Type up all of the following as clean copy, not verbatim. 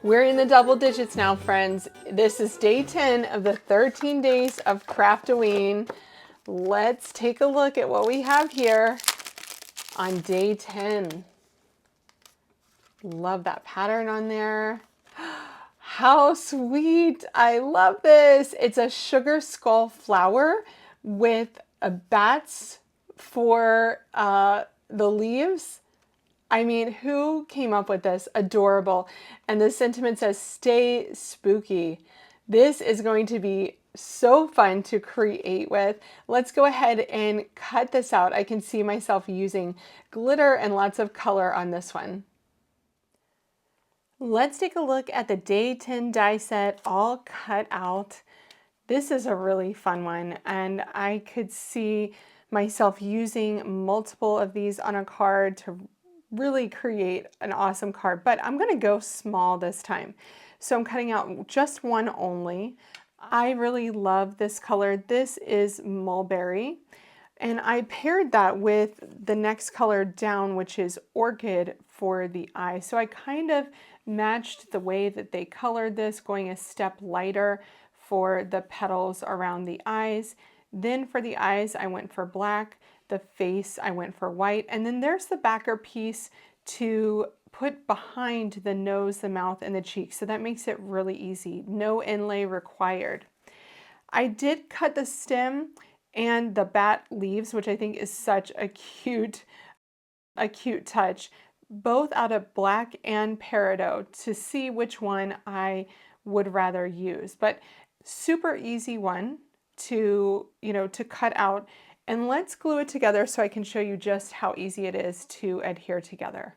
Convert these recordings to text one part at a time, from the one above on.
We're in the double digits now, friends. This is day 10 of the 13 days of Craftoween. Let's take a look at what we have here on day 10. Love that pattern on there. How sweet. I love this. It's a sugar skull flower with bats for the leaves. I mean, who came up with this? Adorable. And the sentiment says, stay spooky. This is going to be so fun to create with. Let's go ahead and cut this out. I can see myself using glitter and lots of color on this one. Let's take a look at the day 10 die set all cut out. This is a really fun one, and I could see myself using multiple of these on a card to really create an awesome card, but I'm going to go small this time. So I'm cutting out just one only. I really love this color. This is Mulberry, and I paired that with the next color down, which is Orchid for the eye. So I kind of matched the way that they colored this, going a step lighter for the petals around the eyes. Then for the eyes, I went for black. The face, I went for white. And then there's the backer piece to put behind the nose, the mouth, and the cheeks. So that makes it really easy. No inlay required. I did cut the stem and the bat leaves, which I think is such a cute touch, both out of black and Peridot, to see which one I would rather use. But super easy one to, to cut out. And let's glue it together so I can show you just how easy it is to adhere together.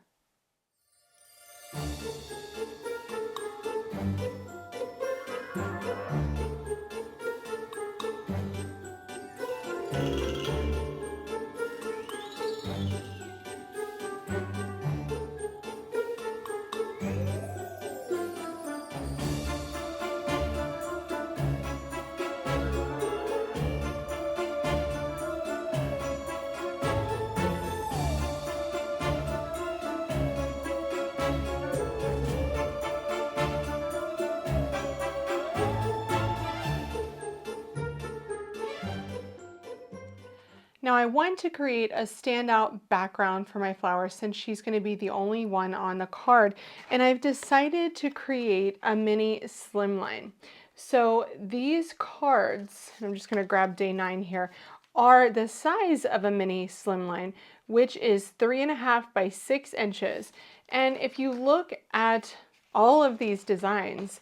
Now I want to create a standout background for my flower since she's going to be the only one on the card, and I've decided to create a mini slimline. So these cards, I'm just going to grab day 9 here, are the size of a mini slimline, which is 3.5 by 6 inches. And if you look at all of these designs,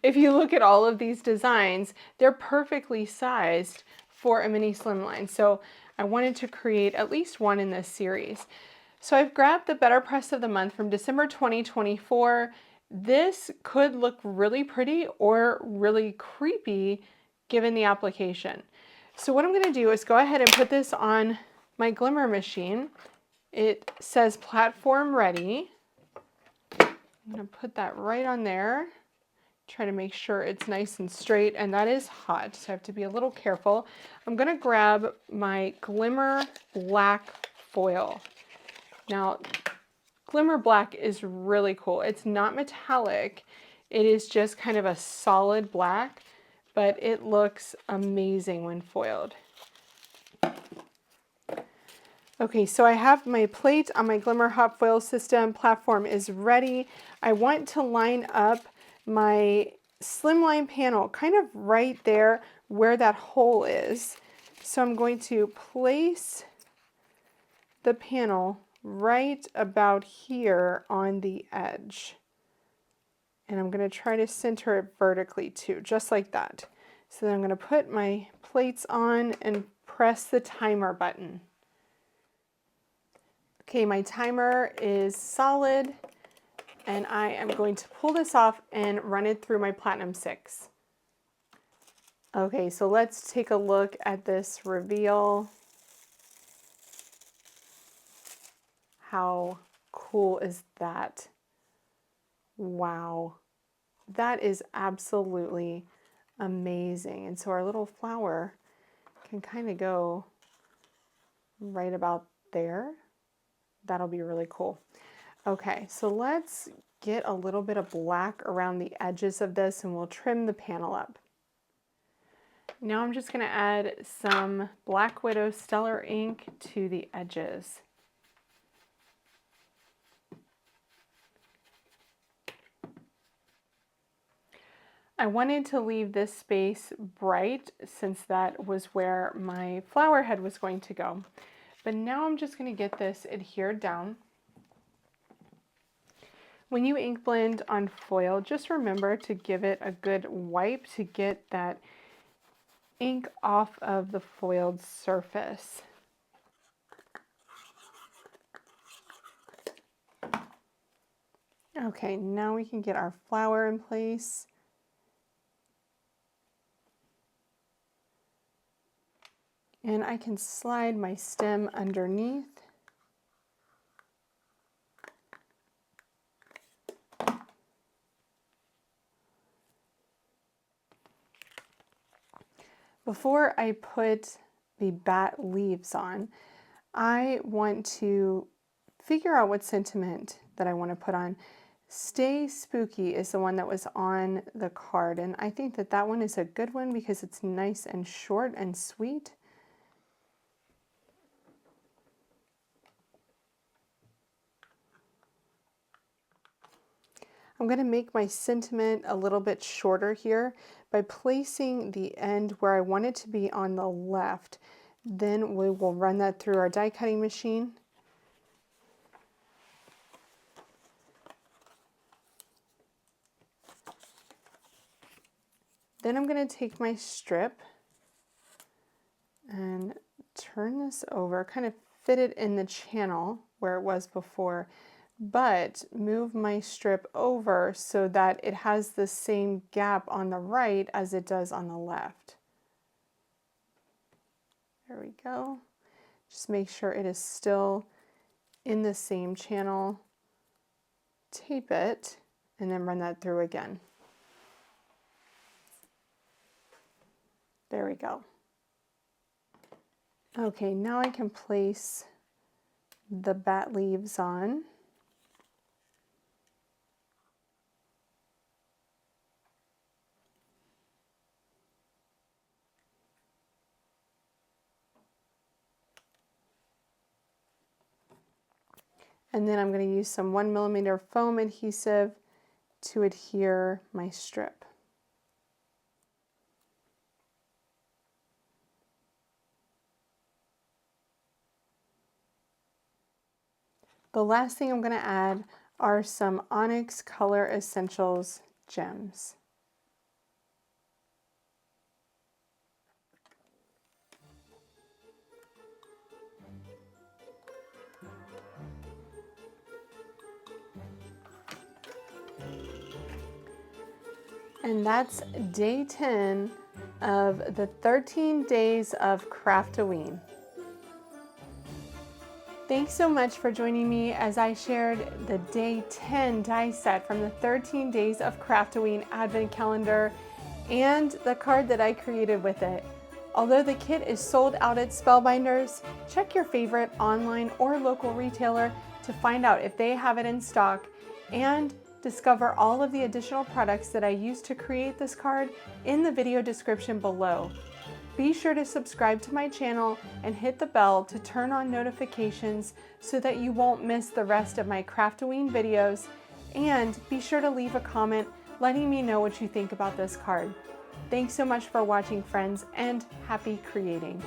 if you look at all of these designs, they're perfectly sized for a mini slimline. So I wanted to create at least one in this series. So I've grabbed the BetterPress of the month from December 2024. This could look really pretty or really creepy given the application. So what I'm going to do is go ahead and put this on my Glimmer machine. It says platform ready. I'm going to put that right on there. Try to make sure it's nice and straight, and that is hot, so I have to be a little careful. I'm going to grab my Glimmer black foil. Now, Glimmer black is really cool. It's not metallic. It is just kind of a solid black, but it looks amazing when foiled. Okay, so I have my plate on my Glimmer hot foil system. Platform is ready. I want to line up my slimline panel kind of right there where that hole is. So I'm going to place the panel right about here on the edge. And I'm going to try to center it vertically too, just like that. So then I'm going to put my plates on and press the timer button. Okay, my timer is solid. And I am going to pull this off and run it through my Platinum 6. Okay, so let's take a look at this reveal. How cool is that? Wow, that is absolutely amazing. And so our little flower can kind of go right about there. That'll be really cool. Okay, so let's get a little bit of black around the edges of this and we'll trim the panel up. Now I'm just going to add some Black Widow Stellar ink to the edges. I wanted to leave this space bright since that was where my flower head was going to go. But now I'm just going to get this adhered down. When you ink blend on foil, just remember to give it a good wipe to get that ink off of the foiled surface. Okay, now we can get our flower in place. And I can slide my stem underneath. Before I put the bat leaves on, I want to figure out what sentiment that I want to put on. Stay Spooky is the one that was on the card, and I think that that one is a good one because it's nice and short and sweet. I'm going to make my sentiment a little bit shorter here by placing the end where I want it to be on the left. Then we will run that through our die cutting machine. Then I'm going to take my strip and turn this over, kind of fit it in the channel where it was before, but move my strip over so that it has the same gap on the right as it does on the left. There we go. Just make sure it is still in the same channel. Tape it and then run that through again. There we go. Okay, now I can place the bat leaves on. And then I'm going to use some 1mm foam adhesive to adhere my strip. The last thing I'm going to add are some Onyx Color Essentials gems. And that's day 10 of the 13 days of Craftoween. Thanks so much for joining me as I shared the day 10 die set from the 13 Days of Craftoween Advent Calendar and the card that I created with it. Although the kit is sold out at Spellbinders, check your favorite online or local retailer to find out if they have it in stock and discover all of the additional products that I used to create this card in the video description below. Be sure to subscribe to my channel and hit the bell to turn on notifications so that you won't miss the rest of my Craftoween videos, and be sure to leave a comment letting me know what you think about this card. Thanks so much for watching, friends, and happy creating!